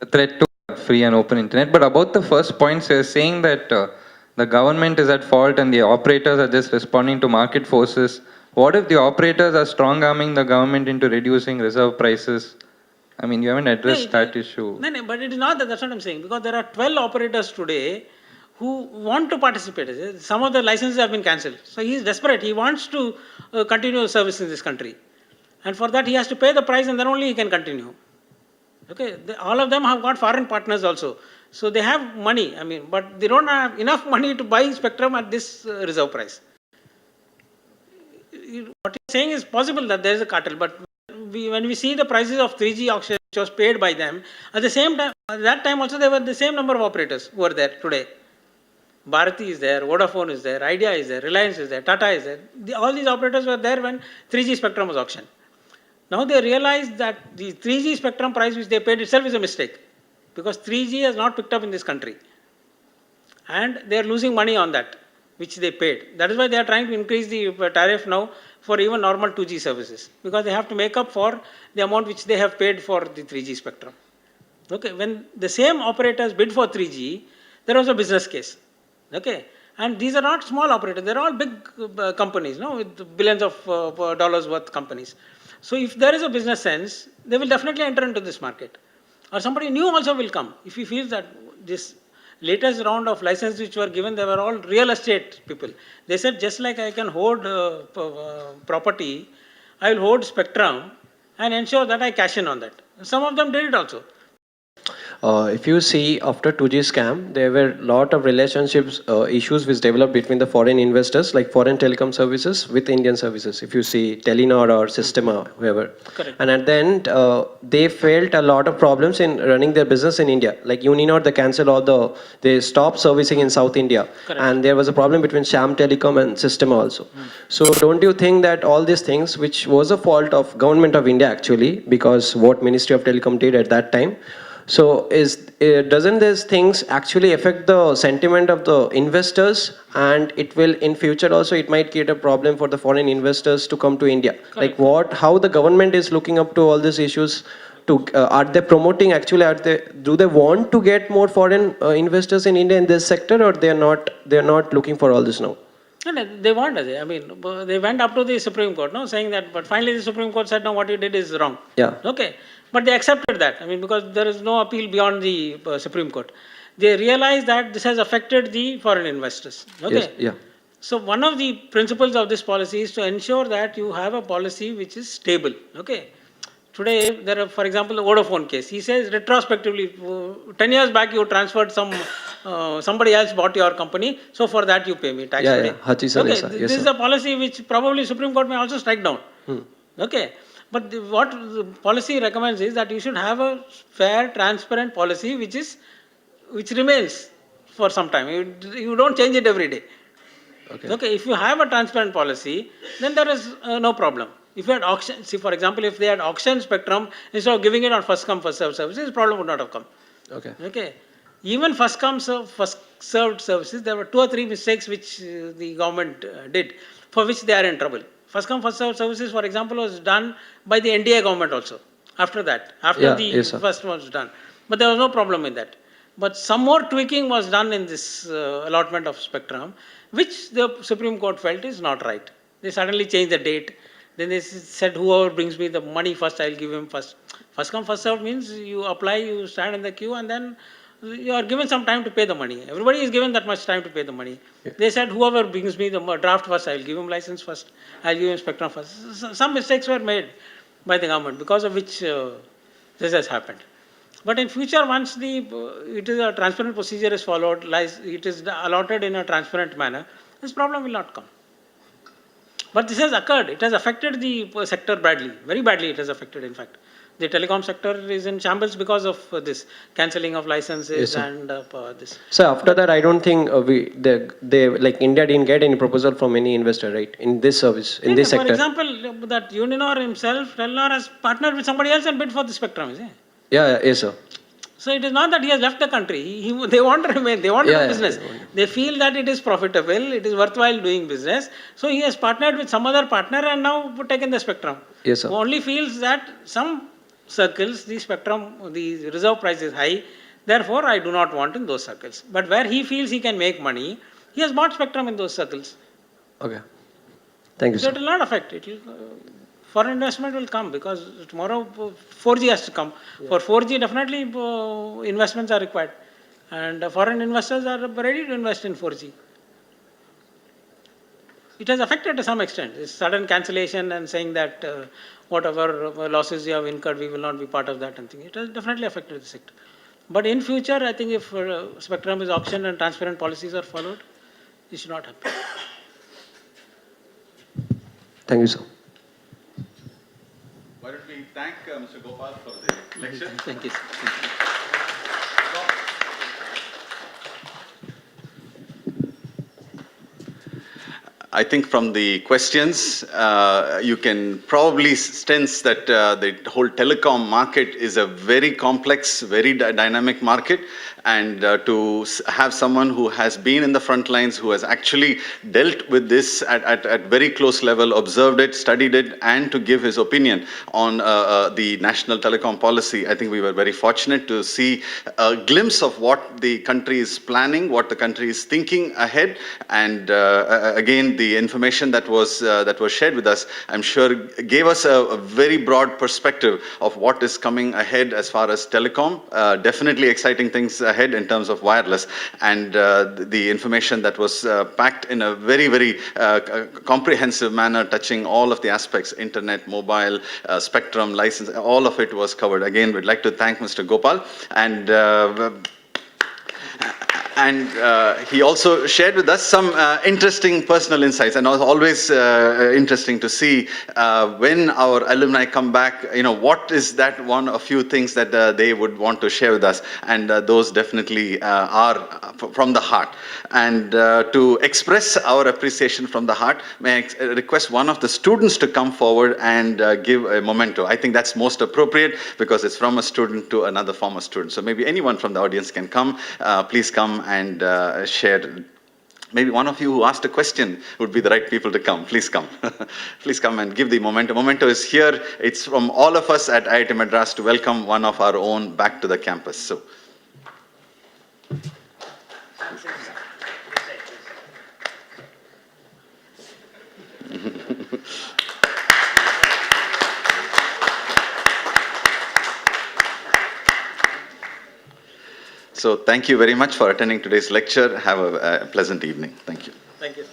a threat to free and open internet. But about the first points, you're saying that the government is at fault and the operators are just responding to market forces. What if the operators are strong-arming the government into reducing reserve prices? I mean, you haven't addressed that issue. No, but it is not that. That's what I'm saying. Because there are 12 operators today who want to participate. Some of the licenses have been cancelled. So he is desperate. He wants to continue service in this country. And for that, he has to pay the price and then only he can continue. Okay, all of them have got foreign partners also. So they have money, I mean, but they don't have enough money to buy spectrum at this reserve price. What you're saying is possible that there is a cartel, but when we see the prices of 3G auction which was paid by them, at the same time, at that time also there were the same number of operators who are there today. Bharati is there, Vodafone is there, Idea is there, Reliance is there, Tata is there. All these operators were there when 3G spectrum was auctioned. Now they realize that the 3G spectrum price which they paid itself is a mistake, because 3G has not picked up in this country and they are losing money on that which they paid. That is why they are trying to increase the tariff now for even normal 2G services, because they have to make up for the amount which they have paid for the 3G spectrum. Okay, when the same operators bid for 3G, there was a business case. Okay, and these are not small operators, they are all big companies, no, with billions of dollars worth companies. So if there is a business sense, they will definitely enter into this market. Or somebody new also will come. If he feels that this latest round of licenses which were given, they were all real estate people. They said, just like I can hoard property, I will hoard spectrum and ensure that I cash in on that. Some of them did it also. If you see after 2G scam, there were a lot of relationships issues which developed between the foreign investors, like foreign telecom services with Indian services. If you see Telenor or Systema, whoever. Correct. And at the end, they felt a lot of problems in running their business in India. Like Uninor, they cancelled they stopped servicing in South India. Correct. And there was a problem between Sham Telecom and Systema also. So don't you think that all these things, which was a fault of government of India actually, because what Ministry of Telecom did at that time, so doesn't these things actually affect the sentiment of the investors, and it will in future also it might create a problem for the foreign investors to come to India? Correct. Like how the government is looking up to all these issues? Are they promoting actually? Do they want to get more foreign investors in India in this sector, or they're not looking for all this now? No, they want it. I mean, they went up to the Supreme Court, no, saying that, but finally the Supreme Court said, no, what you did is wrong. Yeah. Okay. But they accepted that. I mean, because there is no appeal beyond the Supreme Court. They realized that this has affected the foreign investors. Okay. Yes, yeah. So one of the principles of this policy is to ensure that you have a policy which is stable. Okay. Today, there are, for example, the Vodafone case. He says retrospectively, 10 years back you transferred somebody else bought your company, so for that you pay me tax today. Okay, this is a policy which probably Supreme Court may also strike down. Okay. But what the policy recommends is that you should have a fair, transparent policy which remains for some time. You don't change it every day. Okay. If you have a transparent policy, then there is no problem. If you had auction, see for example, if they had auction spectrum instead of giving it on first come first served services, this problem would not have come. Okay. Even first come first served services, there were 2 or 3 mistakes which the government did, for which they are in trouble. First come first served services, for example, was done by the NDA government also. After the first one was done, but there was no problem in that. But some more tweaking was done in this allotment of spectrum, which the Supreme Court felt is not right. They suddenly changed the date. Then they said, whoever brings me the money first, I'll give him first. First come, first served means you apply, you stand in the queue, and then you are given some time to pay the money. Everybody is given that much time to pay the money. Yeah. They said, whoever brings me the draft first, I'll give him license first, I'll give him spectrum first. Some mistakes were made by the government, because of which this has happened. But in future, once it is a transparent procedure is followed, it is allotted in a transparent manner, this problem will not come. But this has occurred. It has affected the sector badly. Very badly it has affected, in fact. The telecom sector is in shambles because of this cancelling of licenses and this. So after that, I don't think like India didn't get any proposal from any investor, right? In this service, in this sector. For example, that Uninor himself, Telenor has partnered with somebody else and bid for the spectrum, is it? Yeah, yes, sir. So it is not that he has left the country. They want to remain. They want to do business. They feel that it is profitable. It is worthwhile doing business. So he has partnered with some other partner and now taken the spectrum. Yes, sir. Who only feels that some circles, the spectrum, the reserve price is high. Therefore, I do not want in those circles. But where he feels he can make money, he has bought spectrum in those circles. Okay. Thank you, So sir. it will not affect. It will, foreign investment will come because tomorrow 4G has to come. For 4G, definitely investments are required. And foreign investors are ready to invest in 4G. It has affected to some extent. This sudden cancellation and saying that whatever losses you have incurred, we will not be part of that and thing. It has definitely affected the sector. But in future, I think if spectrum is auctioned and transparent policies are followed, this should not happen. Thank you, sir. Why don't we thank Mr. Gopal for the lecture? Thank you. I think from the questions, you can probably sense that the whole telecom market is a very complex, very dynamic market. And to have someone who has been in the front lines, who has actually dealt with this at very close level, observed it, studied it, and to give his opinion on the national telecom policy, I think we were very fortunate to see a glimpse of what the country is planning, what the country is thinking ahead. And again, the information that was shared with us, I'm sure gave us a very broad perspective of what is coming ahead as far as telecom. Definitely exciting things ahead in terms of wireless, and the information that was packed in a very, very comprehensive manner, touching all of the aspects: internet, mobile, spectrum, license, all of it was covered. Again, we'd like to thank Mr. Gopal, and he also shared with us some interesting personal insights, and it was always interesting to see when our alumni come back, what is that a few things that they would want to share with us, and those definitely are from the heart. And to express our appreciation from the heart, may I request one of the students to come forward and give a memento. I think that's most appropriate because it's from a student to another former student. So maybe anyone from the audience can come. Please come and share. Maybe one of you who asked a question would be the right people to come. Please come. Please come and give the memento. Memento is here. It's from all of us at IIT Madras to welcome one of our own back to the campus. So. So thank you very much for attending today's lecture. Have a pleasant evening. Thank you. Thank you.